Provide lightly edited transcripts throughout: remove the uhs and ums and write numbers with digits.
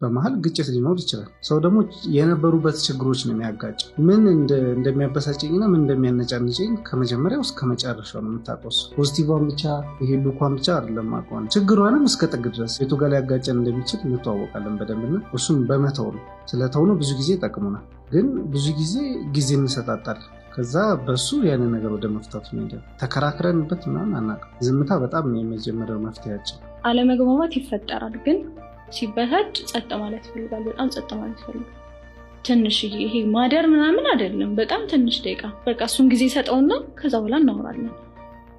በመሃል ግጭት ሊኖር ይችላል። ሰው ደግሞ የነበሩበት ችግሮች ነው የሚያጋጭ። ምን እንደሚያበሳጨኝና ምን እንደሚያነጫንጨኝ ከመጀመሪያው እስከ መጨረሻው ነው የምታቆስ። ፖዚቲቫን ብቻ ይሄ ሉኳን ብቻ አይደለም ማቆን ችግሯንም እስከ ጥግ ድረስ የቱ ጋር ሊያጋጨን እንደሚችል እንተዋወቃለን በደንብና እሱም በመተው ነው። ስለተው ነው ብዙ ጊዜ ጠቅሙናል፣ ግን ብዙ ጊዜ እንሰጣጣለን። ከዛ በሱ ያንን ነገር ወደ መፍታቱ ነው። ተከራክረንበት ምናምን አናውቅም። ዝምታ በጣም የመጀመሪያው መፍትሄያችን። አለመግባባት ይፈጠራል፣ ግን ሲበታጭ ጸጥ ማለት ይፈልጋል። በጣም ጸጥ ማለት ይፈልጋል። ትንሽዬ ይሄ ማደር ምናምን አይደለም፣ በጣም ትንሽ ደቂቃ በቃ እሱን ጊዜ ሰጠውና ከዛ በኋላ እናወራለን።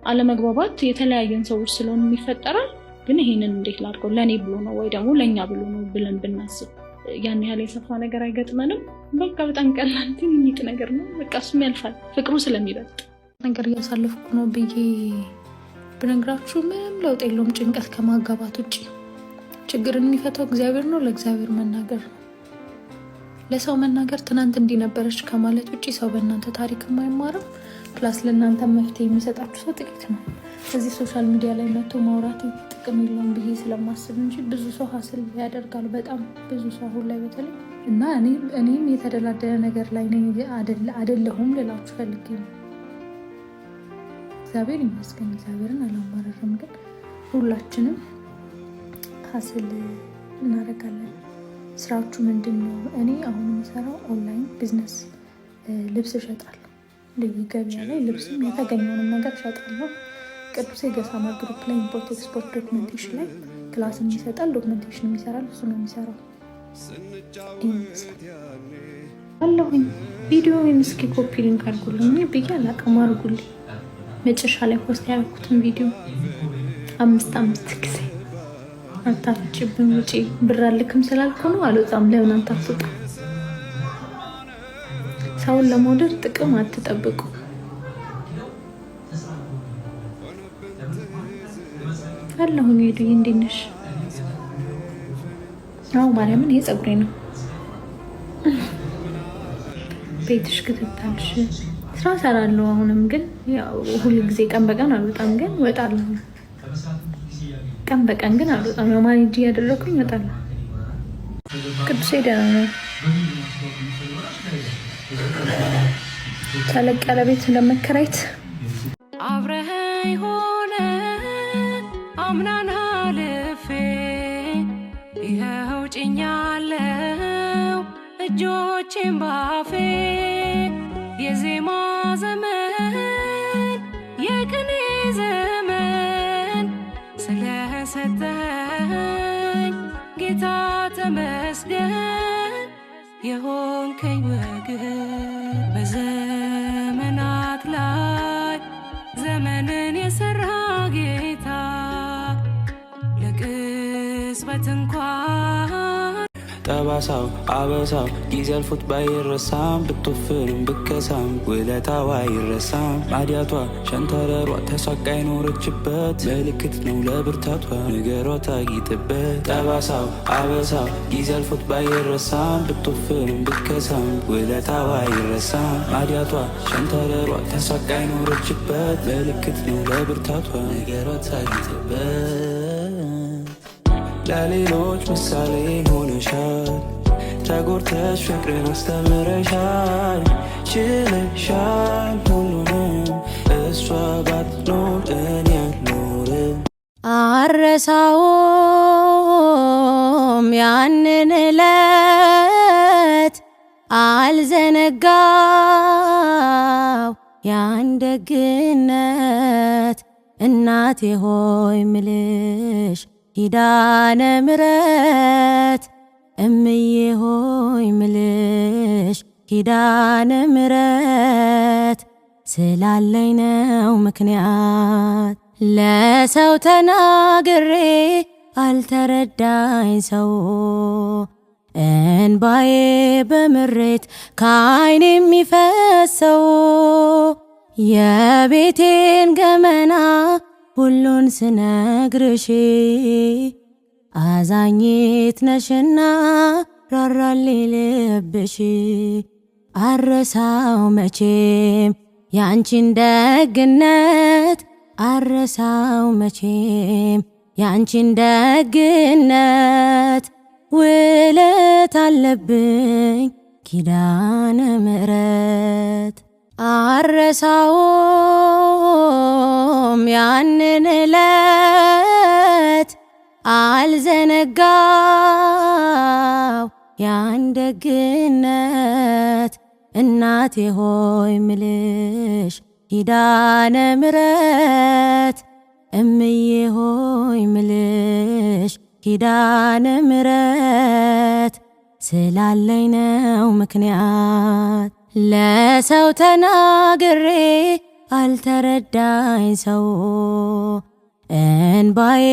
አለመግባባት የተለያየን ሰዎች ስለሆነ ይፈጠራል። ግን ይሄንን እንዴት ላድርገው ለኔ ብሎ ነው ወይ ደግሞ ለኛ ብሎ ነው ብለን ብናስብ ያን ያህል የሰፋ ነገር አይገጥመንም። በቃ በጣም ቀላል ትንሽ ነገር ነው። በቃ እሱም ያልፋል ፍቅሩ ስለሚበልጥ። ነገር እያሳለፍኩ ነው ብዬ ብነግራችሁ ምንም ለውጥ የለውም። ጭንቀት ከማጋባት ውጭ ችግርን የሚፈታው እግዚአብሔር ነው። ለእግዚአብሔር መናገር ነው። ለሰው መናገር ትናንት እንዲነበረች ከማለት ውጭ ሰው በእናንተ ታሪክ የማይማርም። ፕላስ ለእናንተ መፍትሄ የሚሰጣችሁ ሰው ጥቂት ነው። እዚህ ሶሻል ሚዲያ ላይ መጥቶ ማውራት ጥቅም የለውም ብዬ ስለማስብ እንጂ ብዙ ሰው ሀስል ያደርጋል። በጣም ብዙ ሰው አሁን ላይ በተለይ እና እኔም የተደላደለ ነገር ላይ አይደለሁም ልላችሁ ፈልጌ ነው። እግዚአብሔር ይመስገን፣ እግዚአብሔርን አላማረርም። ግን ሁላችንም ሀስል እናደርጋለን። ስራችሁ ምንድን ነው? እኔ አሁን የምሰራው ኦንላይን ቢዝነስ ልብስ እሸጣለሁ። ልዩ ገበያ ላይ ልብስም የተገኘውንም ነገር እሸጣለሁ። ቅዱሴ ገሳማ ግሩፕ ላይ ኢምፖርት ኤክስፖርት ዶክመንቴሽን ላይ ክላስ ይሰጣል። ዶክመንቴሽን የሚሰራል እሱ ነው የሚሰራው። አለሁኝ ቪዲዮ ወይም እስኪ ኮፒ ሊንክ አድርጉልኝ ብዬ አላውቅም። አድርጉልኝ። መጨረሻ ላይ ፖስት ያደረኩትን ቪዲዮ 5 ጊዜ አታፍጭብኝ ውጪ ብር አልክም ስላልኩ ነው አልወጣም። ለምን አንታፍጣ? ሰውን ለመውደድ ጥቅም አትጠብቁ። አለሁኝ ሄዱኝ። እንዴት ነሽ? አዎ ማርያምን ይሄ ፀጉሬ ነው። ቤትሽ ክትታልሽ ስራ ሰራለሁ። አሁንም ግን ያው ሁሉ ጊዜ ቀን በቀን አልወጣም፣ ግን እወጣለሁ። ቀን በቀን ግን አልወጣም። ያው ማኔጅ እያደረኩኝ እወጣለሁ። ቅዱሴ ደህና ነው። ተለቅ ያለ ቤት ለመከራየት አብረኸኝ ሆነ አምናን አልፌ ይኸው ጭኛለው እጆቼን ባፌ የዜማ ዘመን የቅኔ ዘመን ስለሰጠኝ ጌታ ተመስገን። የሆንከኝ ወግን በዘመናት ላይ ዘመንን የሰራ ጌታ ለቅጽበት እንኳን ጠባሳው አበሳው ጊዜ አልፎት ባይረሳም ብትወፍርም ብከሳም ውለታዋ አይረሳም። ማዲያቷ ሸንተረሯ ተሳቃ ይኖረችበት ምልክት ነው ለብርታቷ ነገሯ ታጊጥበት። ጠባሳው አበሳው ጊዜ አልፎት ባይረሳም ብትወፍርም ብከሳም ውለታዋ አይረሳም። ማዲያቷ ሸንተረሯ ተሳቃ ይኖረችበት ምልክት ነው ለብርታቷ ነገሯ ታጊጥበት። ለሌሎች ምሳሌ ሆነሻል፣ ተጎርተሽ ፍቅርን አስተምረሻል። ችለሻል ሁሉንም እሷ ባትኖር እኔ አልኖርም። አረሳውም ያንን ዕለት አልዘነጋው ያን ደግነት እናቴ ሆይ ምልሽ ኪዳነ ምሕረት እምዬ ሆይ ምልሽ ኪዳነ ምሕረት ስላለኝ ነው ምክንያት። ለሰው ተናግሬ አልተረዳኝ ሰው እንባዬ በምሬት ከዓይኔ የሚፈሰው የቤቴን ገመና ሁሉን ስነግርሽ አዛኝት ነሽና ራራሌ ልብሽ። አረሳው መቼም ያንቺን ደግነት አረሳው መቼም ያንቺን ደግነት ውለት አለብኝ ኪዳነ ምሕረት አረሳውም ያንን ዕለት አልዘነጋው ያን ደግነት እናቴ ሆይ ምልሽ ኪዳነ ምሕረት እምዬ ሆይ ምልሽ ኪዳነ ምሕረት ስላለኝ ነው ምክንያት ለሰው ተናግሬ አልተረዳኝ ሰው እንባዬ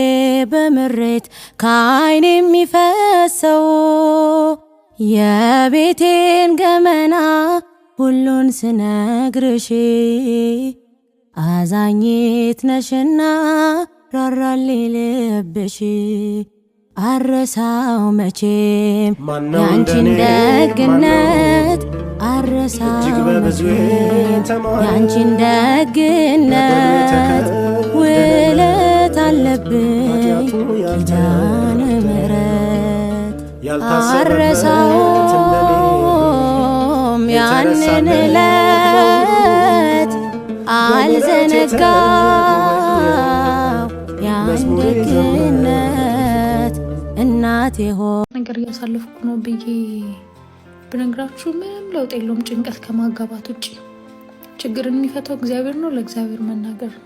በምሬት ከዓይኔ የሚፈሰው የቤቴን ገመና ሁሉን ስነግርሽ አዛኝት ነሽና ራራልኝ ልብሽ አረሳው መቼም ያንቺን ደግነት አረሳው መቼም ያንቺን ደግነት ውለት አለብኝ ኪዳነ ምሕረት አረሳውም ያንን ዕለት አልዘነጋው ያን ደግነት እናቴ ሆይ ነገር እያሳለፍኩ ነው ብዬ ብነግራችሁ ምንም ለውጥ የለውም። ጭንቀት ከማጋባት ውጭ ችግርን የሚፈታው እግዚአብሔር ነው። ለእግዚአብሔር መናገር ነው።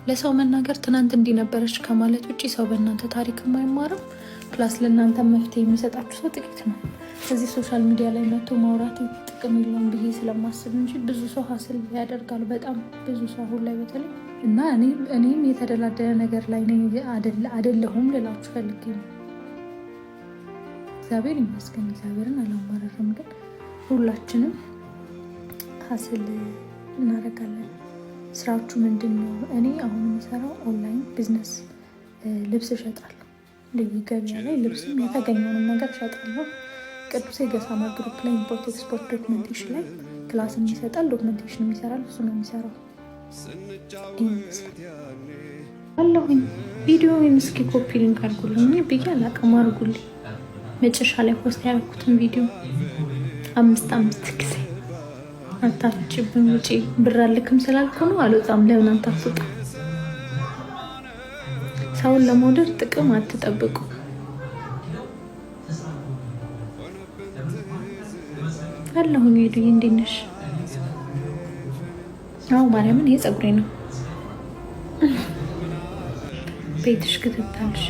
ለሰው መናገር ትናንት እንዲነበረች ከማለት ውጭ ሰው በእናንተ ታሪክ የማይማርም ፕላስ ለእናንተ መፍትሄ የሚሰጣችሁ ሰው ጥቂት ነው። እዚህ ሶሻል ሚዲያ ላይ መጥቶ ማውራት ጥቅም የለውም ብዬ ስለማስብ እንጂ ብዙ ሰው ሀስል ያደርጋል። በጣም ብዙ ሰው አሁን ላይ በተለይ እና እኔም የተደላደለ ነገር ላይ አይደለሁም ልላችሁ ፈልጌ ነው። እግዚአብሔር ይመስገን፣ እግዚአብሔርን አላማረርም። ግን ሁላችንም ሀስል እናደርጋለን። ስራችሁ ምንድን ነው? እኔ አሁን የሚሰራው ኦንላይን ቢዝነስ ልብስ እሸጣለሁ። ልዩ ገበያ ላይ ልብስም የተገኘውንም ነገር እሸጣለሁ። ቅዱሴ ገሳማ ግሩፕ ላይ ኢምፖርት ኤክስፖርት ዶክመንቴሽን ላይ ክላስም ይሰጣል፣ ዶክመንቴሽን ይሰራል። እሱ ነው የሚሰራው። አለሁኝ ቪዲዮውን እስኪ ኮፒ ሊንክ አድርጉልኝ ብዬ አላቅም። አድርጉልኝ። መጨረሻ ላይ ፖስት ያደረኩትን ቪዲዮ 5 ጊዜ አታፍጭብን ውጪ ብር አልክም ስላልኩ ነው አልወጣም። ለምን አንተ አትወጣ? ሰውን ለመውደድ ጥቅም አትጠብቁ። አለሁኝ ሄዱዬ፣ እንዴት ነሽ? አዎ ማርያምን፣ ይሄ ፀጉሬ ነው። ቤትሽ ክትታልሽ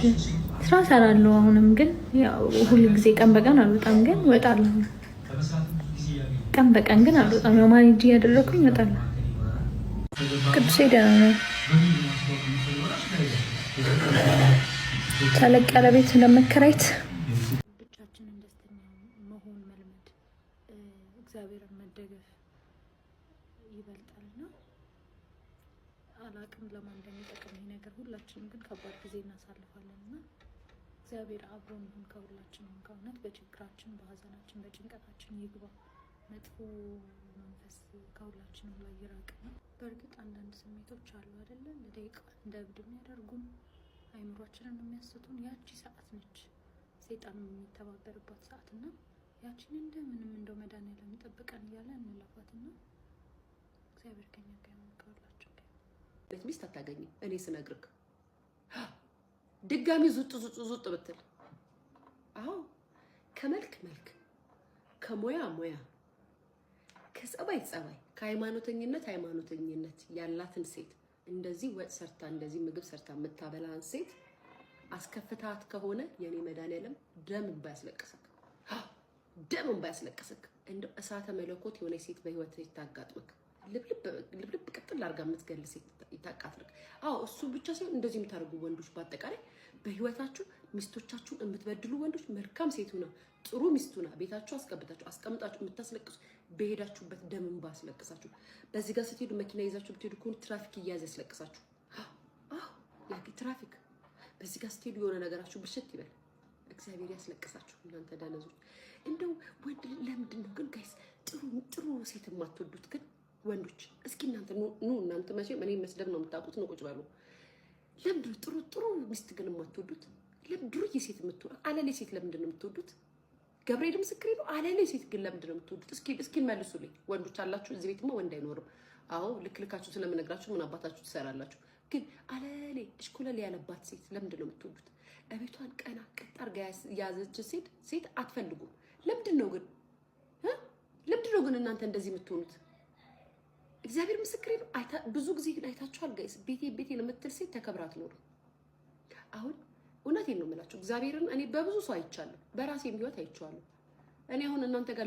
ስራ ሰራለሁ። አሁንም ግን ያው ሁሉ ጊዜ ቀን በቀን አልወጣም፣ ግን እወጣለሁ። ቀን በቀን ግን አልወጣም። ያው ማኔጅ እያደረኩኝ እወጣለሁ። ቅዱሴ ደህና ነው። ተለቅ ያለ ቤት ለመከራየት ብቻችንን ደስተኛ መሆን መልመድ፣ እግዚአብሔርን መደገፍ ይበልጣልና አላቅም ለማን እንደሚጠቅም ይሄ ነገር። ሁላችንም ግን ከባድ ጊዜ እናሳልፋለን እና እግዚአብሔር አብሮን ይሁን ከሁላችንም። ከእውነት በችግራችን፣ በሀዘናችን፣ በጭንቀታችን ይግባ። መጥፎ መንፈስ ከሁላችንም ላይ ይራቅና። በእርግጥ አንዳንድ ስሜቶች አሉ አይደለ? ለደቂቃ እንደ እብድ የሚያደርጉን አይምሯችንን የሚያስቱን ያቺ ሰዓት ነች፣ ሴጣን የሚተባበርባት ሰዓት እና ያቺን እንደምንም እንደው መድኃኒዓለም ጠብቀን እያለ እንለፋትና እግዚአብሔር ከኛ ጋር ይሁን ከሁላችን ጋር። ቤት ሚስት አታገኝም። እኔ ስነግርክ ድጋሚ ዙጥ ብትል፣ አዎ ከመልክ መልክ፣ ከሙያ ሙያ፣ ከጸባይ ጸባይ፣ ከሃይማኖተኝነት ሃይማኖተኝነት ያላትን ሴት እንደዚህ ወጥ ሰርታ እንደዚህ ምግብ ሰርታ የምታበላን ሴት አስከፍታት ከሆነ የኔ መድኃኒዓለም ደም ባያስለቅስክ እንደው እሳተ መለኮት የሆነ ሴት በህይወት ላይ ታጋጥምክ ልብልብ ቅጥል አድርጋ የምትገል ሴት ይታቃትልክ። አዎ እሱ ብቻ ሳይሆን እንደዚህ የምታደርጉ ወንዶች በአጠቃላይ በህይወታችሁ ሚስቶቻችሁን የምትበድሉ ወንዶች መልካም ሴት ሆና ጥሩ ሚስት ሆና ቤታችሁ አስቀምጣችሁ የምታስለቅሱ በሄዳችሁበት ደም ባያስለቅሳችሁ፣ በዚህ ጋር ስትሄዱ መኪና ይዛችሁ ብትሄዱ ከሆነ ትራፊክ እያያዘ ያስለቅሳችሁ። ያቂ ትራፊክ በዚህ ጋር ስትሄዱ የሆነ ነገራችሁ ብሽት ይበል፣ እግዚአብሔር ያስለቅሳችሁ። እናንተ ዳነዞች እንደው ወንድ ለምንድን ነው ግን ጋይስ ጥሩ ሴት የማትወዱት ግን ወንዶች? እስኪ እናንተ ኑ እናንተ መቼም እኔ መስደብ ነው የምታውቁት ነው። ቁጭ በሉ። ለምንድን ነው ጥሩ ሚስት ግን የማትወዱት? ለዱርዬ ሴት የምትወዱ አለሌ ሴት ለምንድን ነው የምትወዱት? ገብርኤል ምስክሬ ነው። አለሌ ሴት ግን ለምንድን ነው የምትወዱት? እስኪ መልሱልኝ። ወንዶች አላችሁ እዚህ ቤትማ ወንድ አይኖርም። አዎ ልክልካችሁ ስለምነግራችሁ ምን አባታችሁ ትሰራላችሁ? ግን አለሌ እሽኮለሌ ያለባት ሴት ለምንድን ነው የምትወዱት? እቤቷን ቀና ቀጥ አድርጋ ያዘች ሴት አትፈልጉም። ለምንድን ነው ግን እናንተ እንደዚህ የምትሆኑት? እግዚአብሔር ምስክሬ ነው። ብዙ ጊዜ አይታችኋል ጋይስ። ቤቴ ለምትል ሴት ተከብራ አትኖርም። አሁን እውነቴን ነው የምላችሁ እግዚአብሔርን እኔ በብዙ ሰው አይቻለሁ፣ በራሴም ህይወት አይቼዋለሁ። እኔ አሁን እናንተ ጋር